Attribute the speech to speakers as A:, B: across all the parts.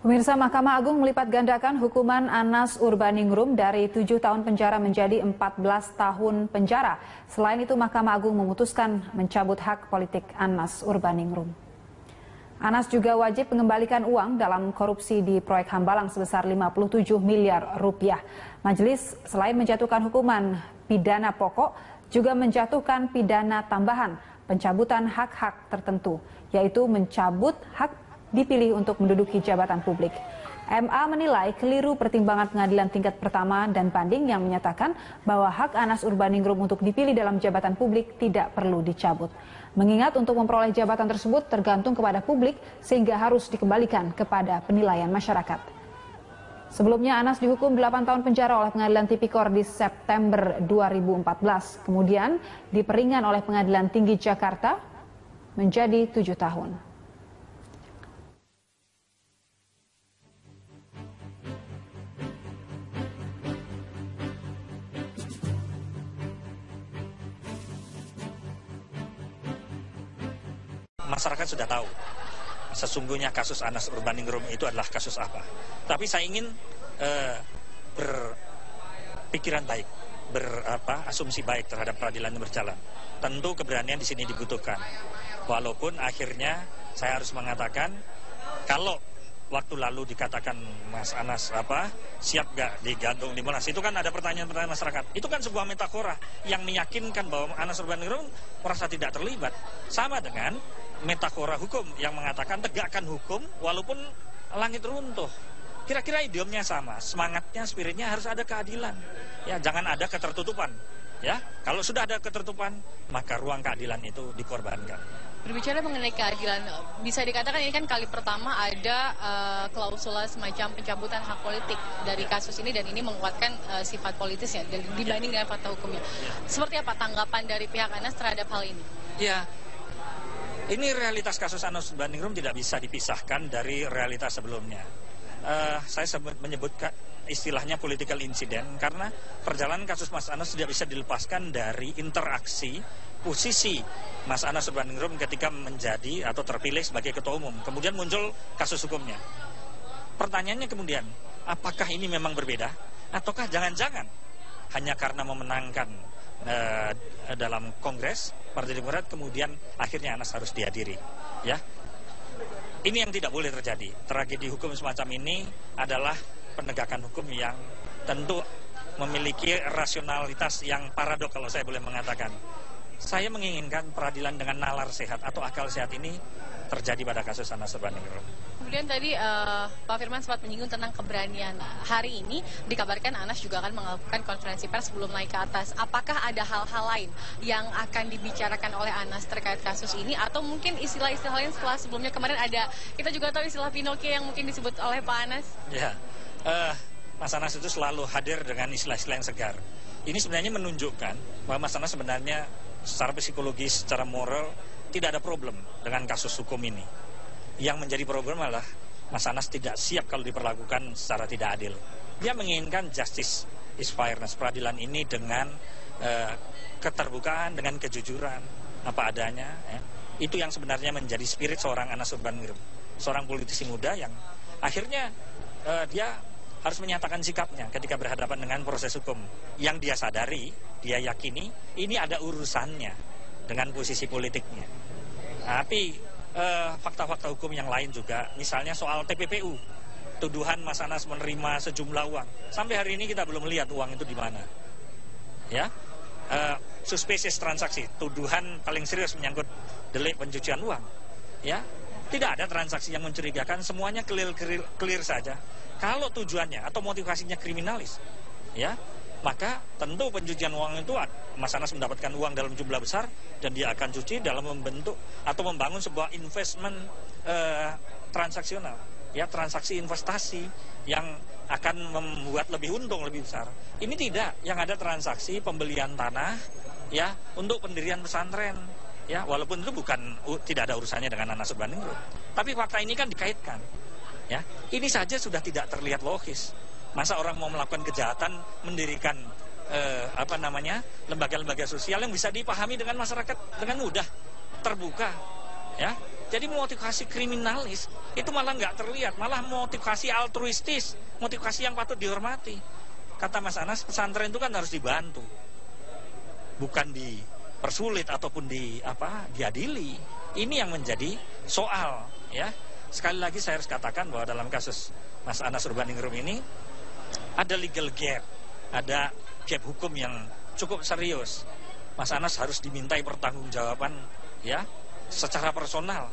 A: Pemirsa, Mahkamah Agung melipat gandakan hukuman Anas Urbaningrum dari 7 tahun penjara menjadi 14 tahun penjara. Selain itu, Mahkamah Agung memutuskan mencabut hak politik Anas Urbaningrum. Anas juga wajib mengembalikan uang dalam korupsi di proyek Hambalang sebesar 57 miliar rupiah. Majelis selain menjatuhkan hukuman pidana pokok, juga menjatuhkan pidana tambahan pencabutan hak-hak tertentu, yaitu mencabut hak dipilih untuk menduduki jabatan publik. MA menilai keliru pertimbangan pengadilan tingkat pertama dan banding yang menyatakan bahwa hak Anas Urbaningrum untuk dipilih dalam jabatan publik tidak perlu dicabut. Mengingat untuk memperoleh jabatan tersebut tergantung kepada publik sehingga harus dikembalikan kepada penilaian masyarakat. Sebelumnya Anas dihukum 8 tahun penjara oleh Pengadilan Tipikor di September 2014. Kemudian diperingan oleh Pengadilan Tinggi Jakarta menjadi 7 tahun.
B: Masyarakat sudah tahu sesungguhnya kasus Anas Urbaningrum itu adalah kasus apa. Tapi saya ingin berpikiran baik, asumsi baik terhadap peradilan yang berjalan. Tentu keberanian di sini dibutuhkan. Walaupun akhirnya saya harus mengatakan kalau waktu lalu dikatakan Mas Anas siap gak digantung di Monas, itu kan ada pertanyaan-pertanyaan masyarakat. Itu kan sebuah metafora yang meyakinkan bahwa Anas Urbaningrum merasa tidak terlibat. Sama dengan metafora hukum yang mengatakan tegakkan hukum walaupun langit runtuh. Kira-kira idiomnya sama, semangatnya, spiritnya harus ada keadilan. Ya, jangan ada ketertutupan. Ya, kalau sudah ada ketertutupan, maka ruang keadilan itu dikorbankan.
C: Berbicara mengenai keadilan, bisa dikatakan ini kan kali pertama ada klausula semacam pencabutan hak politik dari kasus ini dan ini menguatkan sifat politisnya dibanding dengan fakta hukumnya. Seperti apa tanggapan dari pihak Anas terhadap hal ini?
B: Ya, ini realitas kasus Anas Urbaningrum tidak bisa dipisahkan dari realitas sebelumnya. Saya menyebutkan istilahnya political incident karena perjalanan kasus Mas Anas tidak bisa dilepaskan dari interaksi posisi Mas Anas Urbaningrum ketika menjadi atau terpilih sebagai ketua umum. Kemudian muncul kasus hukumnya. Pertanyaannya kemudian, apakah ini memang berbeda? Ataukah jangan-jangan hanya karena memenangkan dalam Kongres Partai Demokrat kemudian akhirnya Anas harus dihadiri? Ya, ini yang tidak boleh terjadi. Tragedi hukum semacam ini adalah penegakan hukum yang tentu memiliki rasionalitas yang paradok kalau saya boleh mengatakan. Saya menginginkan peradilan dengan nalar sehat atau akal sehat ini terjadi pada kasus Anas Urbaningrum.
C: Kemudian tadi Pak Firman sempat menyinggung tentang keberanian. Hari ini dikabarkan Anas juga akan melakukan konferensi pers sebelum naik ke atas. Apakah ada hal-hal lain yang akan dibicarakan oleh Anas terkait kasus ini? Atau mungkin istilah-istilah lain setelah sebelumnya kemarin ada, kita juga tahu istilah Pinocchio yang mungkin disebut oleh Pak Anas?
B: Ya, Mas Anas itu selalu hadir dengan istilah-istilah yang segar. Ini sebenarnya menunjukkan bahwa Mas Anas sebenarnya secara psikologis, secara moral tidak ada problem dengan kasus hukum ini. Yang menjadi problem adalah Mas Anas tidak siap kalau diperlakukan secara tidak adil. Dia menginginkan justice is fairness, peradilan ini dengan keterbukaan, dengan kejujuran, apa adanya. Ya. Itu yang sebenarnya menjadi spirit seorang Anas Urbaningrum, seorang politisi muda yang akhirnya dia harus menyatakan sikapnya ketika berhadapan dengan proses hukum. Yang dia sadari, dia yakini ini ada urusannya dengan posisi politiknya. Tapi fakta-fakta hukum yang lain juga, misalnya soal TPPU, tuduhan Mas Anas menerima sejumlah uang. Sampai hari ini kita belum melihat uang itu di mana. Ya, suspicious transaksi, tuduhan paling serius menyangkut delik pencucian uang. Ya, tidak ada transaksi yang mencurigakan, semuanya clear saja. Kalau tujuannya atau motivasinya kriminalis, ya, maka tentu pencucian uang itu Mas Anas mendapatkan uang dalam jumlah besar dan dia akan cuci dalam membentuk atau membangun sebuah investment transaksional, ya, transaksi investasi yang akan membuat lebih untung lebih besar. Ini tidak, yang ada transaksi pembelian tanah, ya, untuk pendirian pesantren, ya, walaupun itu tidak ada urusannya dengan Anas Urbaningrum. Tapi fakta ini kan dikaitkan. Ya, ini saja sudah tidak terlihat logis. Masa orang mau melakukan kejahatan mendirikan lembaga-lembaga sosial yang bisa dipahami dengan masyarakat dengan mudah, terbuka, ya. Jadi motivasi kriminalis itu malah nggak terlihat, malah motivasi altruistis, motivasi yang patut dihormati. Kata Mas Anas, pesantren itu kan harus dibantu, bukan dipersulit ataupun diadili. Ini yang menjadi soal, ya. Sekali lagi saya harus katakan bahwa dalam kasus Mas Anas Urbaningrum ini ada legal gap, ada gap hukum yang cukup serius. Mas Anas harus dimintai pertanggungjawaban, ya, secara personal,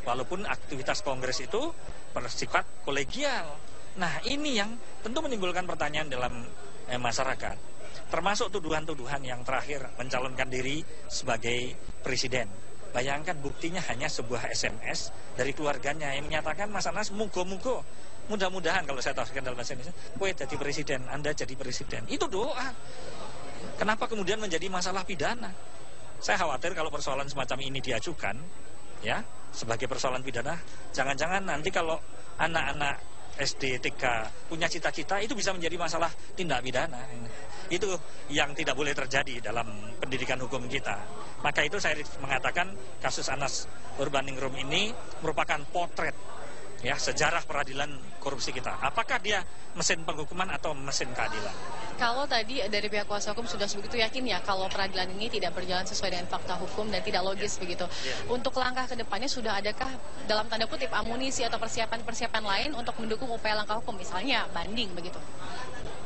B: walaupun aktivitas kongres itu bersifat kolegial. Nah, ini yang tentu menimbulkan pertanyaan dalam masyarakat, termasuk tuduhan-tuduhan yang terakhir mencalonkan diri sebagai presiden. Bayangkan buktinya hanya sebuah SMS dari keluarganya yang menyatakan Mas Anas mugo-mugo, mudah-mudahan, kalau saya tafsirkan dalam bahasa Indonesia, kowe jadi presiden, Anda jadi presiden. Itu doa. Kenapa kemudian menjadi masalah pidana? Saya khawatir kalau persoalan semacam ini diajukan, ya, sebagai persoalan pidana, jangan-jangan nanti kalau anak-anak SD, TK punya cita-cita, itu bisa menjadi masalah tindak pidana. Itu yang tidak boleh terjadi dalam pendidikan hukum kita. Maka itu saya mengatakan kasus Anas Urbaningrum ini merupakan potret, ya, sejarah peradilan korupsi kita. Apakah dia mesin penghukuman atau mesin keadilan?
C: Kalau tadi dari pihak kuasa hukum sudah begitu yakin ya kalau peradilan ini tidak berjalan sesuai dengan fakta hukum dan tidak logis begitu. Untuk langkah ke depannya sudah adakah dalam tanda kutip amunisi atau persiapan-persiapan lain untuk mendukung upaya langkah hukum, misalnya banding begitu?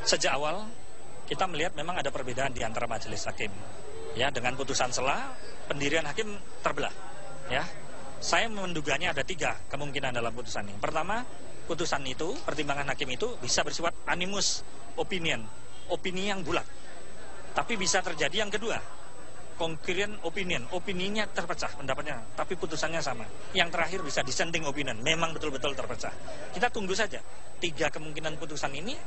C: Sejak
B: awal kita melihat memang ada perbedaan di antara majelis hakim. Ya, dengan putusan sela, pendirian hakim terbelah. Ya, saya menduganya ada 3 kemungkinan dalam putusan ini. Pertama, putusan itu, pertimbangan hakim itu bisa bersifat animus opinion, opini yang bulat. Tapi bisa terjadi yang kedua, concurrent opinion, opininya terpecah pendapatnya, tapi putusannya sama. Yang terakhir bisa dissenting opinion, memang betul-betul terpecah. Kita tunggu saja 3 kemungkinan putusan ini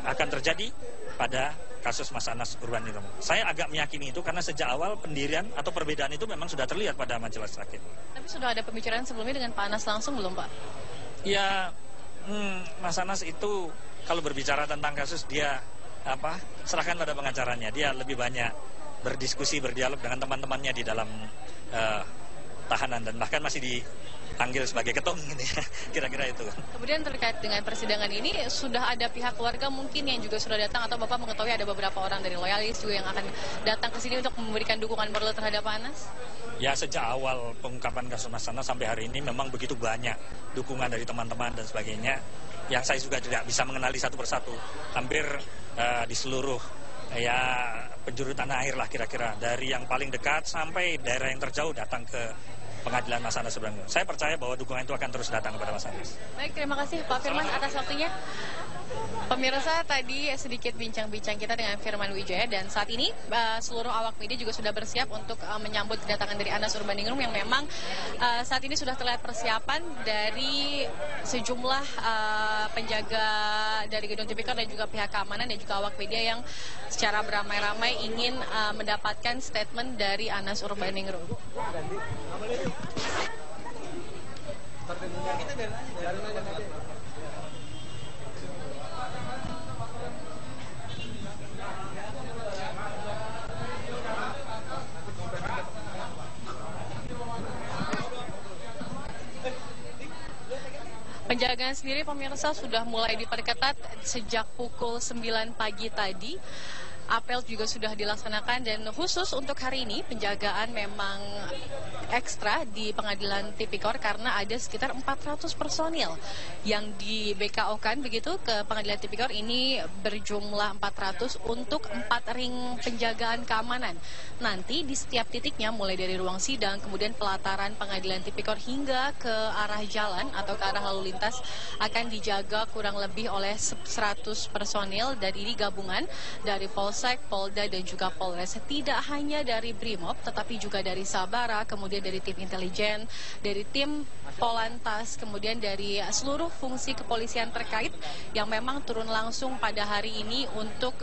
B: akan terjadi pada kasus Mas Anas Urbaningrum. Saya agak meyakini itu karena sejak awal pendirian atau perbedaan itu memang sudah terlihat pada majelis hakim.
C: Tapi sudah ada pembicaraan sebelumnya dengan Pak Anas langsung belum, Pak?
B: Ya, Mas Anas itu kalau berbicara tentang kasus dia serahkan pada pengacaranya. Dia lebih banyak berdiskusi, berdialog dengan teman-temannya di dalam tahanan dan bahkan masih dipanggil sebagai ketum gitu ya. Kira-kira itu.
C: Kemudian terkait dengan persidangan ini sudah ada pihak keluarga mungkin yang juga sudah datang atau Bapak mengetahui ada beberapa orang dari loyalis juga yang akan datang ke sini untuk memberikan dukungan moral terhadap Anas?
B: Ya, sejak awal pengungkapan kasus Mas Anas sampai hari ini memang begitu banyak dukungan dari teman-teman dan sebagainya yang saya juga tidak bisa mengenali satu persatu. Hampir di seluruh penjuru tanah air lah kira-kira, dari yang paling dekat sampai daerah yang terjauh datang ke pengadilan Mas Anas Urbaningrum. Saya percaya bahwa dukungan itu akan terus datang kepada Mas Anas.
C: Baik, terima kasih Pak Firman atas waktunya. Pemirsa, tadi sedikit bincang-bincang kita dengan Firman Wijaya dan saat ini seluruh awak media juga sudah bersiap untuk menyambut kedatangan dari Anas Urbaningrum yang memang saat ini sudah terlihat persiapan dari sejumlah penjaga dari gedung Tipikor dan juga pihak keamanan dan juga awak media yang secara beramai-ramai ingin mendapatkan statement dari Anas Urbaningrum. Penjagaan sendiri pemirsa sudah mulai diperketat sejak pukul 9 pagi tadi. Apel juga sudah dilaksanakan dan khusus untuk hari ini penjagaan memang ekstra di pengadilan Tipikor karena ada sekitar 400 personil yang di BKO-kan begitu ke pengadilan Tipikor. Ini berjumlah 400 untuk 4 ring penjagaan keamanan. Nanti di setiap titiknya mulai dari ruang sidang kemudian pelataran pengadilan Tipikor hingga ke arah jalan atau ke arah lalu lintas akan dijaga kurang lebih oleh 100 personil dan ini gabungan dari Polsek, Polda dan juga Polres. Tidak hanya dari Brimob tetapi juga dari Sabara, kemudian dari tim intelijen, dari tim Polantas, kemudian dari seluruh fungsi kepolisian terkait yang memang turun langsung pada hari ini untuk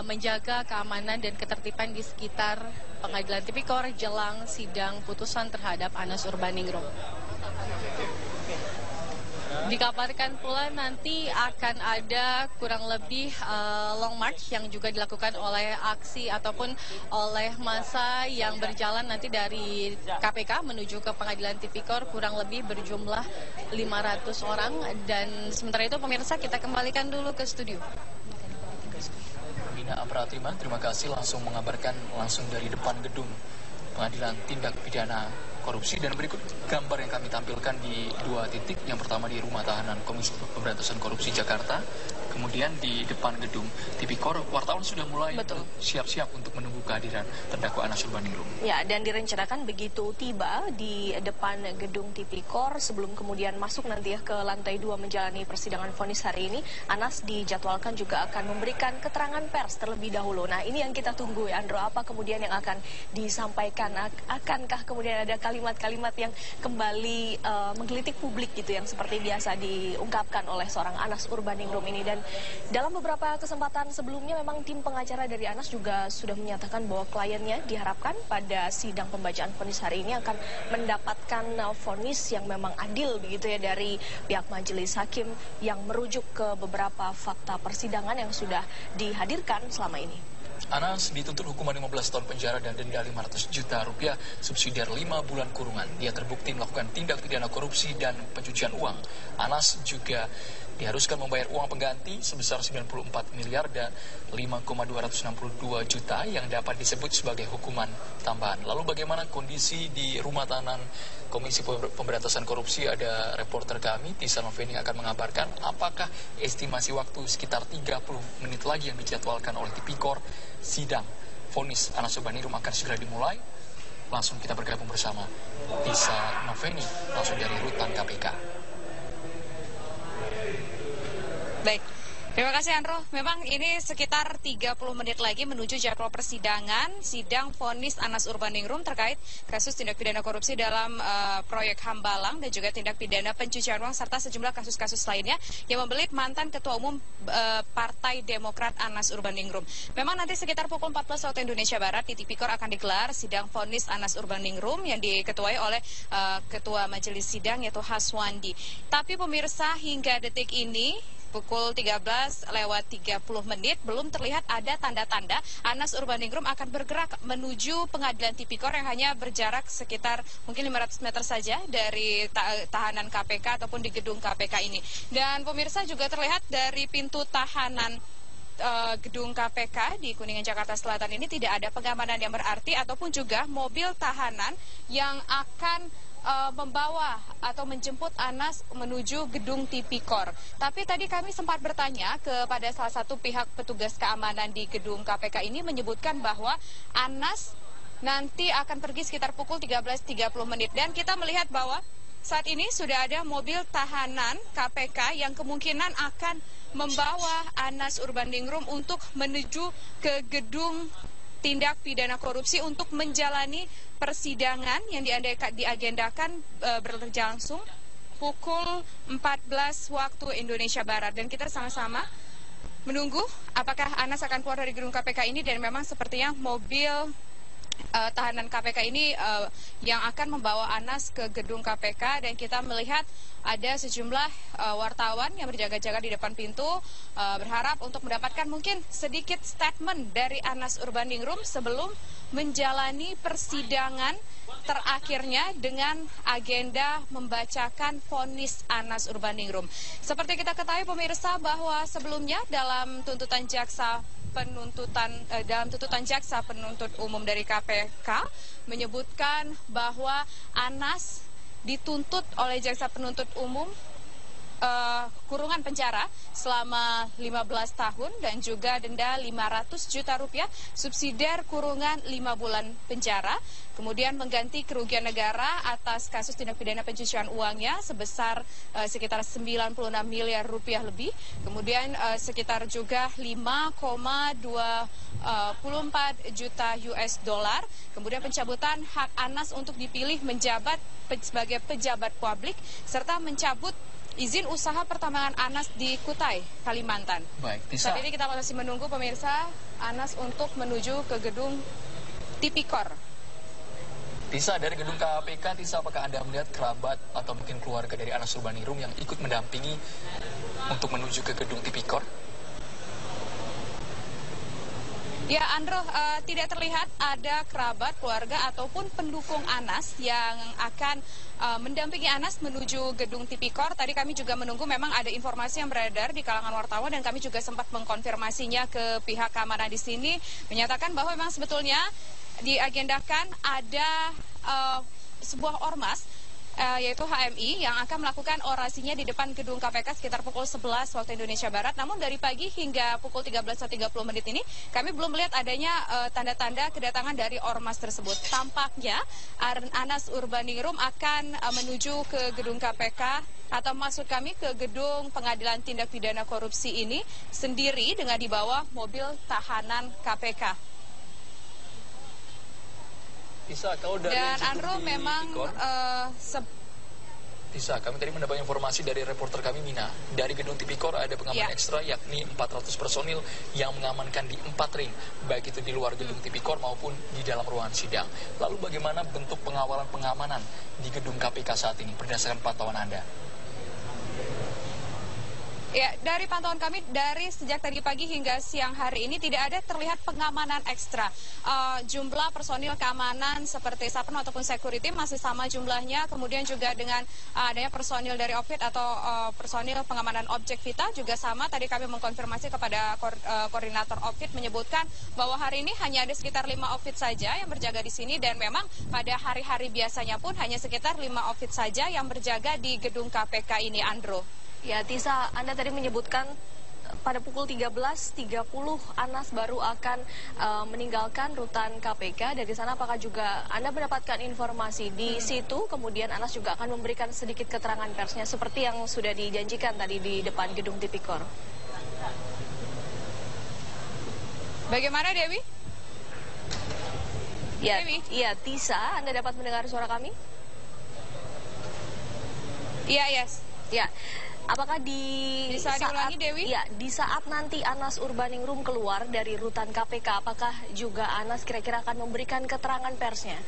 C: menjaga keamanan dan ketertiban di sekitar pengadilan Tipikor jelang sidang putusan terhadap Anas Urbaningrum. Dikabarkan pula nanti akan ada kurang lebih long march yang juga dilakukan oleh aksi ataupun oleh massa yang berjalan nanti dari KPK menuju ke Pengadilan Tipikor kurang lebih berjumlah 500 orang. Dan sementara itu pemirsa, kita kembalikan dulu ke studio.
D: Bina Apratima, terima kasih langsung mengabarkan langsung dari depan gedung Pengadilan Tindak Pidana Korupsi. Dan berikut gambar yang kami tampilkan di 2 titik. Yang pertama di Rumah Tahanan Komisi Pemberantasan Korupsi Jakarta, kemudian di depan gedung Tipikor. Wartawan sudah mulai siap-siap untuk menunggu kehadiran terdakwa Anas Urbaningrum.
E: Ya, dan direncanakan begitu tiba di depan gedung Tipikor, sebelum kemudian masuk nanti ya ke lantai 2 menjalani persidangan vonis hari ini, Anas dijadwalkan juga akan memberikan keterangan pers terlebih dahulu. Nah, ini yang kita tunggu ya, Andro, apa kemudian yang akan disampaikan? Akankah kemudian ada kalimat-kalimat yang kembali menggelitik publik gitu, yang seperti biasa diungkapkan oleh seorang Anas Urbaningrum ini? Dan dalam beberapa kesempatan sebelumnya memang tim pengacara dari Anas juga sudah menyatakan bahwa kliennya diharapkan pada sidang pembacaan vonis hari ini akan mendapatkan vonis yang memang adil begitu ya dari pihak majelis hakim yang merujuk ke beberapa fakta persidangan yang sudah dihadirkan selama ini.
D: Anas dituntut hukuman 15 tahun penjara dan denda 500 juta rupiah, subsidiar 5 bulan kurungan. Dia terbukti melakukan tindak pidana korupsi dan pencucian uang. Anas juga diharuskan membayar uang pengganti sebesar 94 miliar dan 5,262 juta yang dapat disebut sebagai hukuman tambahan. Lalu bagaimana kondisi di Rumah Tahanan Komisi Pemberantasan Korupsi? Ada reporter kami, Tisa Noveni, akan mengabarkan apakah estimasi waktu sekitar 30 menit lagi yang dijadwalkan oleh Tipikor, sidang vonis Anas Urbaningrum akan segera dimulai. Langsung kita bergabung bersama Tisa Noveni langsung dari rutan KPK.
F: Baik, terima kasih Andro. Memang ini sekitar 30 menit lagi menuju jadwal persidangan sidang vonis Anas Urbaningrum terkait kasus tindak pidana korupsi dalam proyek Hambalang dan juga tindak pidana pencucian uang serta sejumlah kasus-kasus lainnya yang membelit mantan Ketua Umum Partai Demokrat Anas Urbaningrum. Memang nanti sekitar pukul 14 waktu Indonesia Barat di Tipikor akan digelar sidang vonis Anas Urbaningrum yang diketuai oleh Ketua Majelis Sidang yaitu Haswandi. Tapi pemirsa, hingga detik ini pukul 13:30 belum terlihat ada tanda-tanda Anas Urbaningrum akan bergerak menuju Pengadilan Tipikor yang hanya berjarak sekitar mungkin 500 meter saja dari tahanan KPK ataupun di gedung KPK ini. Dan pemirsa, juga terlihat dari pintu tahanan gedung KPK di Kuningan Jakarta Selatan ini tidak ada pengamanan yang berarti ataupun juga mobil tahanan yang akan membawa atau menjemput Anas menuju gedung Tipikor. Tapi tadi kami sempat bertanya kepada salah satu pihak petugas keamanan di gedung KPK ini menyebutkan bahwa Anas nanti akan pergi sekitar pukul 13.30 menit. Dan kita melihat bahwa saat ini sudah ada mobil tahanan KPK yang kemungkinan akan membawa Anas Urbaningrum untuk menuju ke gedung tindak pidana korupsi untuk menjalani persidangan yang diagendakan berlangsung pukul 14 waktu Indonesia Barat. Dan kita sama-sama menunggu apakah Anas akan keluar dari gedung KPK ini, dan memang sepertinya mobil tahanan KPK ini yang akan membawa Anas ke gedung KPK. Dan kita melihat ada sejumlah wartawan yang berjaga-jaga di depan pintu berharap untuk mendapatkan mungkin sedikit statement dari Anas Urbaningrum sebelum menjalani persidangan terakhirnya dengan agenda membacakan vonis Anas Urbaningrum. Seperti kita ketahui pemirsa bahwa sebelumnya dalam tuntutan jaksa penuntut umum dari KPK menyebutkan bahwa Anas dituntut oleh jaksa penuntut umum kurungan penjara selama 15 tahun dan juga denda 500 juta rupiah, subsidiar kurungan 5 bulan penjara, kemudian mengganti kerugian negara atas kasus tindak pidana pencucian uangnya sebesar sekitar 96 miliar rupiah lebih, kemudian sekitar juga 5,24 juta US dollar, kemudian pencabutan hak Anas untuk dipilih menjabat sebagai pejabat publik, serta mencabut izin usaha pertambangan Anas di Kutai, Kalimantan.
D: Baik, Tisa.
F: Saat ini kita masih menunggu pemirsa Anas untuk menuju ke gedung Tipikor.
D: Tisa, dari gedung KPK, Tisa, apakah Anda melihat kerabat atau mungkin keluarga dari Anas Urbaningrum yang ikut mendampingi untuk menuju ke gedung Tipikor?
F: Ya, Andro, tidak terlihat ada kerabat, keluarga, ataupun pendukung Anas yang akan mendampingi Anas menuju gedung Tipikor. Tadi kami juga menunggu, memang ada informasi yang beredar di kalangan wartawan, dan kami juga sempat mengkonfirmasinya ke pihak keamanan di sini, menyatakan bahwa memang sebetulnya diagendakan ada sebuah ormas, yaitu HMI, yang akan melakukan orasinya di depan gedung KPK sekitar pukul 11 waktu Indonesia Barat. Namun dari pagi hingga pukul 13.30 menit ini, kami belum melihat adanya tanda-tanda kedatangan dari ormas tersebut. Tampaknya Anas Urbaningrum akan menuju ke gedung KPK, atau maksud kami ke gedung Pengadilan Tindak Pidana Korupsi ini sendiri dengan dibawa mobil tahanan KPK.
D: Tisa, kalau dari
F: Dan Andro memang
D: Tisa, kami tadi mendapat informasi dari reporter kami Mina. Dari gedung Tipikor ada pengaman ekstra, yakni 400 personil yang mengamankan di 4 ring, baik itu di luar gedung Tipikor maupun di dalam ruangan sidang. Lalu bagaimana bentuk pengawalan pengamanan di gedung KPK saat ini berdasarkan pantauan Anda?
F: Ya, dari pantauan kami dari sejak tadi pagi hingga siang hari ini tidak ada terlihat pengamanan ekstra. Jumlah personil keamanan seperti Sapno ataupun security masih sama jumlahnya. Kemudian juga dengan adanya personil dari OVID atau personil pengamanan objek vital juga sama. Tadi kami mengkonfirmasi kepada koordinator OVID menyebutkan bahwa hari ini hanya ada sekitar 5 OVID saja yang berjaga di sini, dan memang pada hari-hari biasanya pun hanya sekitar 5 OVID saja yang berjaga di gedung KPK ini, Andro.
E: Ya, Tisa, Anda tadi menyebutkan pada pukul 13.30 Anas baru akan meninggalkan rutan KPK. Dari sana apakah juga Anda mendapatkan informasi di situ, kemudian Anas juga akan memberikan sedikit keterangan persnya seperti yang sudah dijanjikan tadi di depan gedung Tipikor?
F: Bagaimana, Dewi?
E: Ya,
F: Dewi?
E: Iya, Tisa, Anda dapat mendengar suara kami?
F: Iya, yes.
E: Ya. Apakah
F: bisa diulangi, Dewi?
E: Ya, di saat nanti Anas Urbaningrum keluar dari rutan KPK, apakah juga Anas kira-kira akan memberikan keterangan persnya?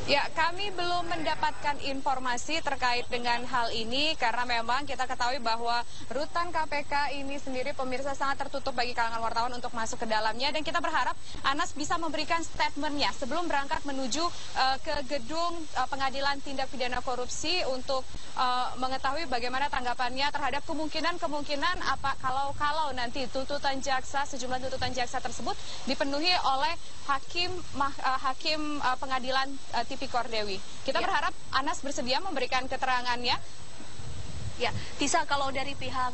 F: Ya, kami belum mendapatkan informasi terkait dengan hal ini karena memang kita ketahui bahwa rutan KPK ini sendiri, pemirsa, sangat tertutup bagi kalangan wartawan untuk masuk ke dalamnya, dan kita berharap Anas bisa memberikan statementnya sebelum berangkat menuju ke gedung Pengadilan Tindak Pidana Korupsi untuk mengetahui bagaimana tanggapannya terhadap kemungkinan apa kalau nanti sejumlah tuntutan jaksa tersebut dipenuhi oleh hakim pengadilan Tipikor, Dewi. Kita berharap Anas bersedia memberikan keterangannya.
E: Ya, Tisa, kalau dari pihak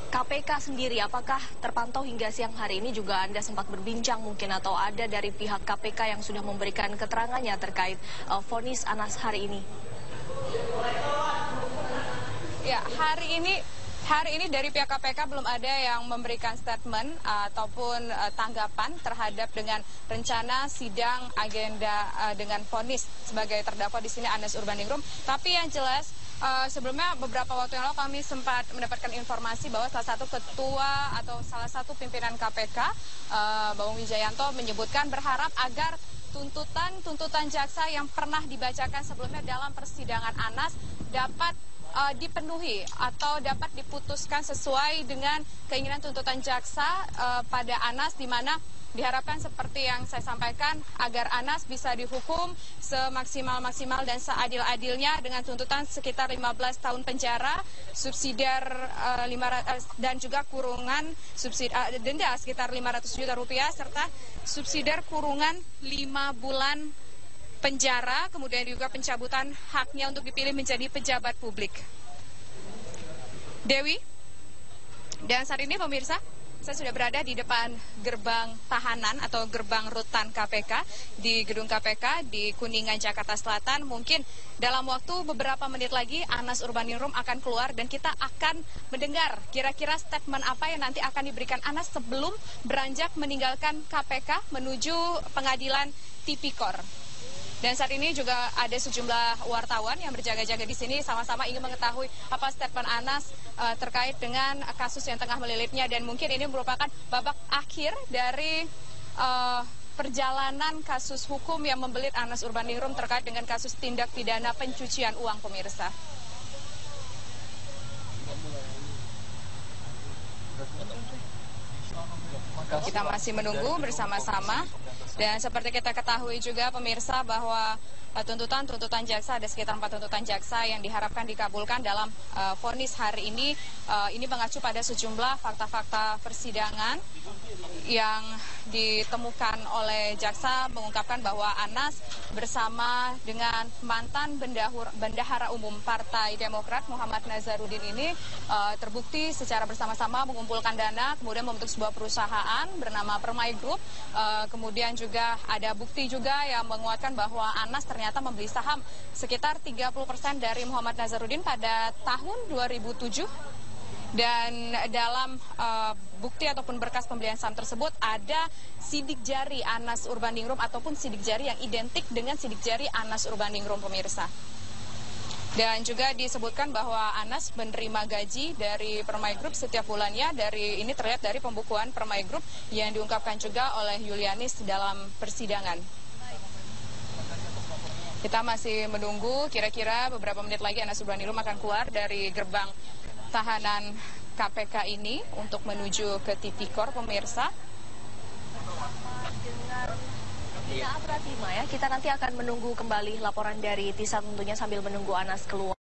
E: KPK sendiri, apakah terpantau hingga siang hari ini juga Anda sempat berbincang mungkin, atau ada dari pihak KPK yang sudah memberikan keterangannya terkait vonis Anas hari ini?
F: Ya, hari ini dari pihak KPK belum ada yang memberikan statement ataupun tanggapan terhadap dengan rencana sidang agenda dengan vonis sebagai terdakwa di sini Anas Urbaningrum. Tapi yang jelas sebelumnya beberapa waktu yang lalu kami sempat mendapatkan informasi bahwa salah satu pimpinan KPK, Bambang Wijayanto, menyebutkan berharap agar tuntutan jaksa yang pernah dibacakan sebelumnya dalam persidangan Anas dapat dipenuhi atau dapat diputuskan sesuai dengan keinginan tuntutan jaksa pada Anas, di mana diharapkan seperti yang saya sampaikan agar Anas bisa dihukum semaksimal-maksimal dan seadil-adilnya dengan tuntutan sekitar 15 tahun penjara, subsidiar dan juga kurungan denda sekitar 500 juta rupiah, serta subsidiar kurungan 5 bulan penjara, kemudian juga pencabutan haknya untuk dipilih menjadi pejabat publik. Dewi, dan saat ini pemirsa, saya sudah berada di depan gerbang tahanan atau gerbang rutan KPK di gedung KPK di Kuningan, Jakarta Selatan. Mungkin dalam waktu beberapa menit lagi Anas Urbaningrum akan keluar dan kita akan mendengar kira-kira statement apa yang nanti akan diberikan Anas sebelum beranjak meninggalkan KPK menuju Pengadilan Tipikor. Dan saat ini juga ada sejumlah wartawan yang berjaga-jaga di sini sama-sama ingin mengetahui apa statement Anas terkait dengan kasus yang tengah melilitnya, dan mungkin ini merupakan babak akhir dari perjalanan kasus hukum yang membelit Anas Urbaningrum terkait dengan kasus tindak pidana pencucian uang, pemirsa. Kita masih menunggu bersama-sama, dan seperti kita ketahui juga pemirsa bahwa tuntutan jaksa, ada sekitar 4 tuntutan jaksa yang diharapkan dikabulkan dalam vonis hari ini. Ini mengacu pada sejumlah fakta-fakta persidangan yang ditemukan oleh jaksa, mengungkapkan bahwa Anas bersama dengan mantan bendahara umum Partai Demokrat Muhammad Nazarudin ini terbukti secara bersama-sama mengumpulkan dana, kemudian membentuk sebuah perusahaan bernama Permai Group. Kemudian juga ada bukti juga yang menguatkan bahwa Anas ternyata membeli saham sekitar 30% dari Muhammad Nazarudin pada tahun 2007. Dan dalam bukti ataupun berkas pembelian saham tersebut ada sidik jari Anas Urbaningrum ataupun sidik jari yang identik dengan sidik jari Anas Urbaningrum, pemirsa. Dan juga disebutkan bahwa Anas menerima gaji dari Permai Group setiap bulannya. Ini terlihat dari pembukuan Permai Group yang diungkapkan juga oleh Yulianis dalam persidangan. Kita masih menunggu, kira-kira beberapa menit lagi Anas Urbaningrum akan keluar dari gerbang tahanan KPK ini untuk menuju ke Tipikor, pemirsa.
E: Pratima ya, kita nanti akan menunggu kembali laporan dari Tisa tentunya sambil menunggu Anas keluar.